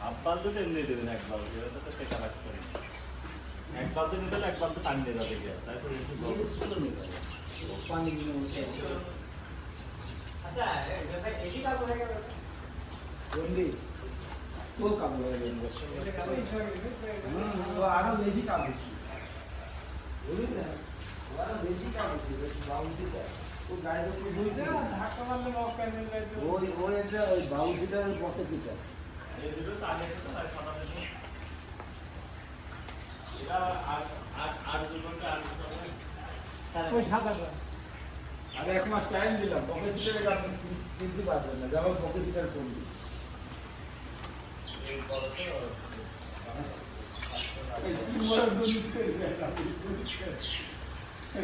আব্বাল দুটো এমনি দেবেন একবার টেকা রাখতে একবার তো নিতে একবার তো টানিয়ে যাবে গিয়ে তারপরে पानी की उठे अच्छा एक ही काम रहेगा ओनली तो काम रहेगा तो आरो बेसी काम है बोली ना आरो बेसी काम है बेसी बाउंसी का वो गाय को बोलते हैं ढाका वाले मौका मिल गए वो एक बाउंसी का पॉकेट दिखा ये जो ताले तो सादा में এটা আর দুটো আর कोई ढाका अरे एक मास टाइम दिला पॉकेट सीटर का सिद्धि बात है ना जब पॉकेट सीटर खोल दी এই বড় তো इसकी मोर दूर